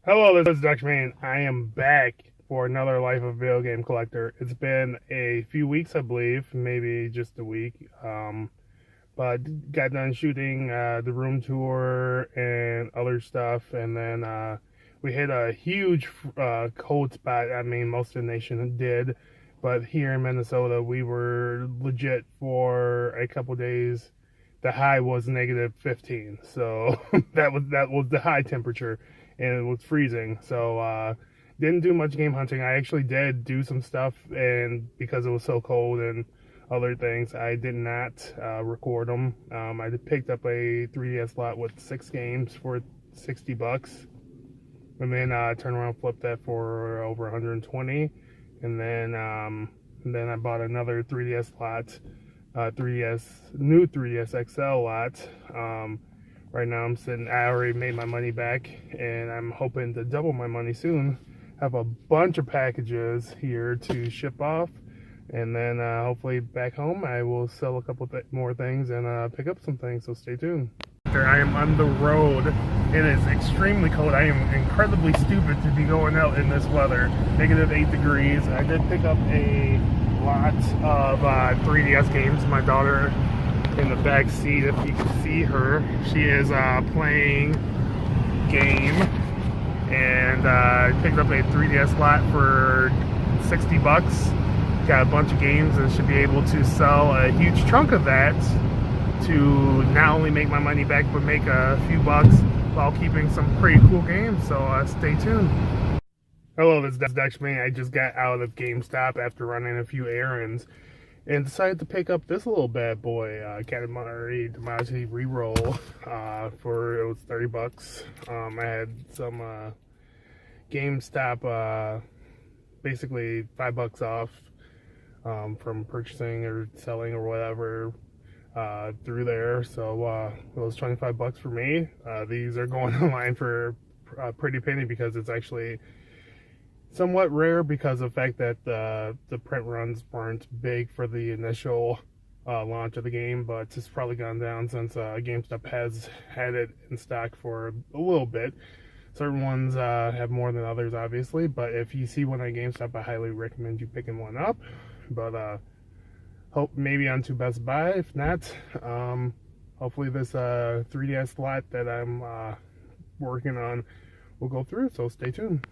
Hello, this is Dr. Man. I am back for another Life of a Video Game Collector. It's been a few weeks, I believe, maybe just a week. But got done shooting the room tour and other stuff, and then we hit a huge cold spot. I mean, most of the nation did, but here in Minnesota, we were legit for a couple days. The high was negative 15, so that was the high temperature, and it was freezing. So didn't do much game hunting. I actually did do some stuff, and because it was so cold and other things, I did not record them. I picked up a 3DS lot with 6 games for $60, and then turned around, flipped that for over 120, and then I bought another 3DS lot, 3DS XL lot. Right now I already made my money back, and I'm hoping to double my money soon. Have a bunch of packages here to ship off, and then hopefully back home I will sell a couple more things and pick up some things, so stay tuned. I am on the road. It is extremely cold. I am incredibly stupid to be going out in this weather. Negative 8 degrees. I did pick up a lot of 3DS games. My daughter in the back seat, if you can see her, she is playing game, and I picked up a 3DS lot for $60. Got a bunch of games and should be able to sell a huge chunk of that to not only make my money back but make a few bucks while keeping some pretty cool games, so stay tuned. Hello, this is Dr. Man. I just got out of GameStop after running a few errands and decided to pick up this little bad boy, Katamari Damacy Reroll, for it was $30. I had some GameStop, basically $5 off from purchasing or selling or whatever through there. So it was $25 for me. These are going online for a pretty penny because it's actually somewhat rare because of the fact that the print runs weren't big for the initial launch of the game, but it's probably gone down since GameStop has had it in stock for a little bit. Certain ones have more than others, obviously, but if you see one at GameStop, I highly recommend you picking one up. But hope maybe on to Best Buy. If not, hopefully this 3DS lot that I'm working on will go through, so stay tuned.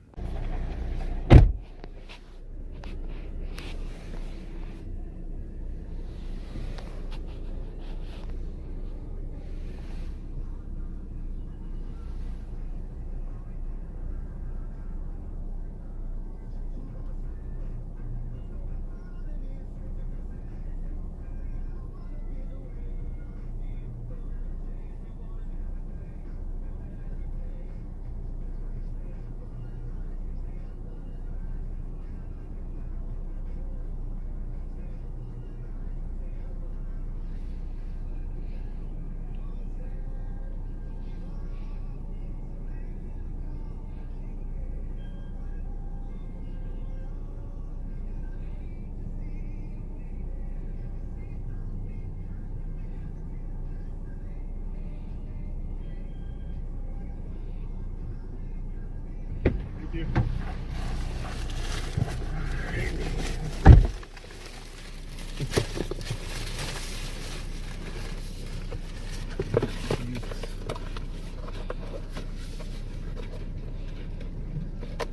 Thank you.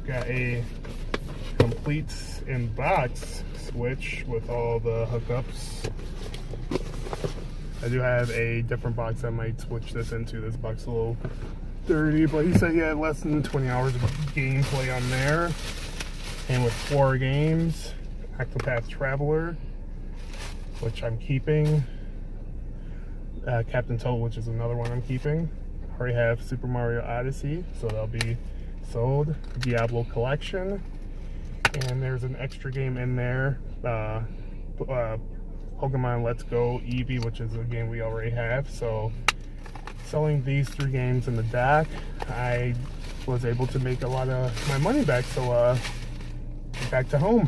Got a complete in-box Switch with all the hookups. I do have a different box I might switch this into. This box is a little dirty, but he said he had less than 20 hours of gameplay on there. And with 4 games, Octopath Traveler, which I'm keeping. Captain Toad, which is another one I'm keeping. I already have Super Mario Odyssey, so that'll be sold. Diablo Collection, and there's an extra game in there, Pokemon Let's Go Eevee, which is a game we already have. So selling these 3 games in the dock, I was able to make a lot of my money back, so back to home.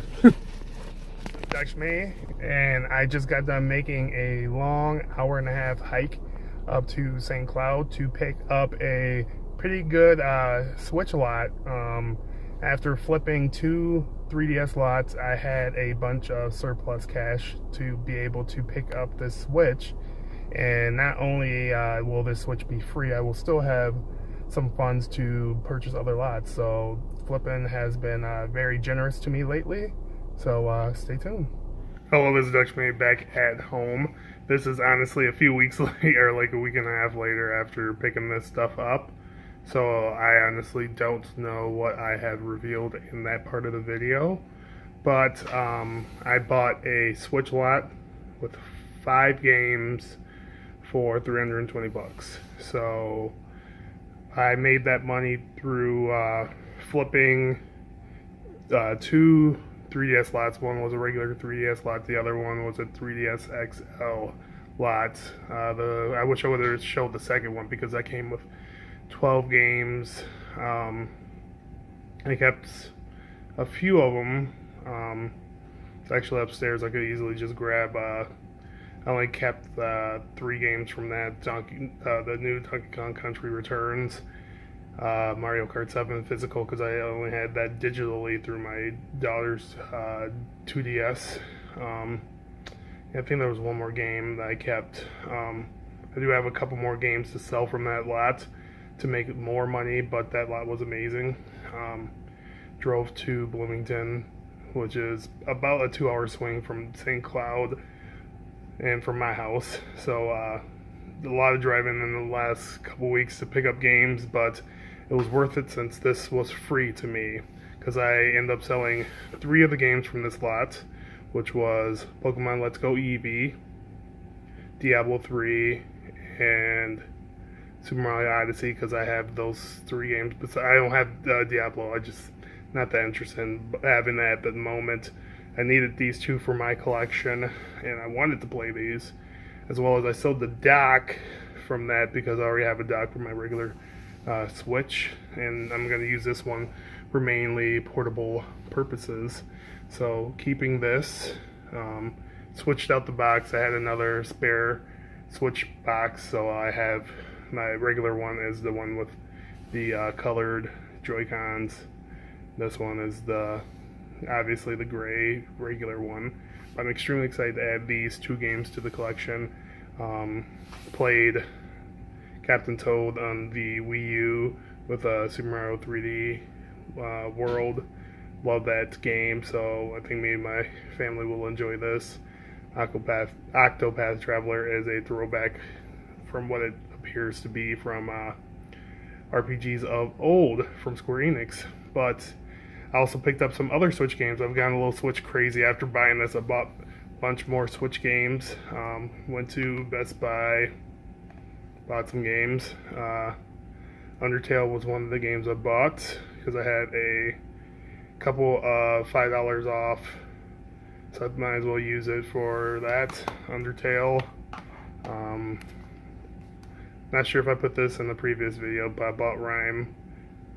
That's me, and I just got done making a long 1.5 hour hike up to St. Cloud to pick up a pretty good Switch lot. After flipping 2 3DS lots, I had a bunch of surplus cash to be able to pick up this Switch. And not only will this Switch be free, I will still have some funds to purchase other lots. So flipping has been very generous to me lately. So stay tuned. Hello, this is Dutchman back at home. This is honestly a few weeks later, like a week and a half later after picking this stuff up. So I honestly don't know what I have revealed in that part of the video. But I bought a Switch lot with 5 games for 320 bucks. So I made that money through flipping 2 3DS lots. One was a regular 3DS lot, the other one was a 3DS XL lot. I wish I would have showed the second one because that came with 12 games. I kept a few of them. It's actually upstairs. I could easily just grab. I only kept 3 games from that. The new Donkey Kong Country Returns, Mario Kart 7 physical, because I only had that digitally through my daughter's 2DS. I think there was one more game that I kept. I do have a couple more games to sell from that lot to make more money, but that lot was amazing. Drove to Bloomington, which is about a 2-hour swing from St. Cloud and from my house. So a lot of driving in the last couple weeks to pick up games, but it was worth it since this was free to me, because I ended up selling 3 of the games from this lot, which was Pokemon Let's Go Eevee, Diablo 3, and Super Mario Odyssey, because I have those 3 games. But I don't have Diablo. I just not that interested in having that at the moment. I needed these 2 for my collection, and I wanted to play these, as well as I sold the dock from that because I already have a dock for my regular Switch, and I'm going to use this one for mainly portable purposes. So keeping this, switched out the box. I had another spare Switch box, so I have my regular one is the one with the colored Joy-Cons. This one is obviously the gray regular one. I'm extremely excited to add these 2 games to the collection. Played Captain Toad on the Wii U with Super Mario 3D World. Love that game, so I think me and my family will enjoy this. Octopath Traveler is a throwback from what it appears to be from RPGs of old from Square Enix. But I also picked up some other Switch games. I've gotten a little Switch crazy after buying this. I bought a bunch more Switch games. Went to Best Buy, bought some games. Undertale was one of the games I bought because I had a couple of $5 off, so I might as well use it for that. Undertale. Not sure if I put this in the previous video, but I bought Rhyme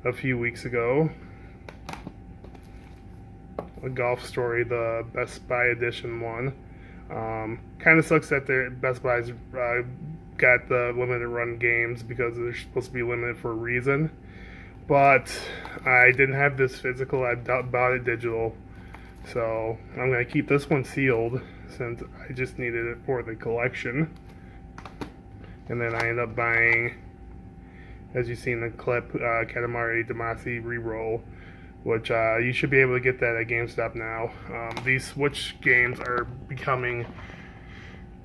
a few weeks ago. A Golf Story, the Best Buy edition one. Kind of sucks that Best Buy's got the limited run games because they're supposed to be limited for a reason. But I didn't have this physical. I bought it digital, so I'm gonna keep this one sealed since I just needed it for the collection. And then I ended up buying, as you see in the clip, Katamari Damacy Reroll, which you should be able to get that at GameStop now. These Switch games are becoming,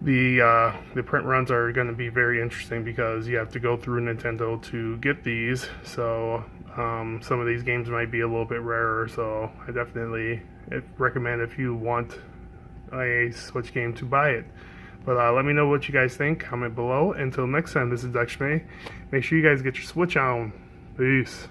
the print runs are going to be very interesting because you have to go through Nintendo to get these. So some of these games might be a little bit rarer, so I definitely recommend if you want a Switch game to buy it. But let me know what you guys think. Comment below. Until next time, this is Dutch May. Make sure you guys get your Switch on. Peace.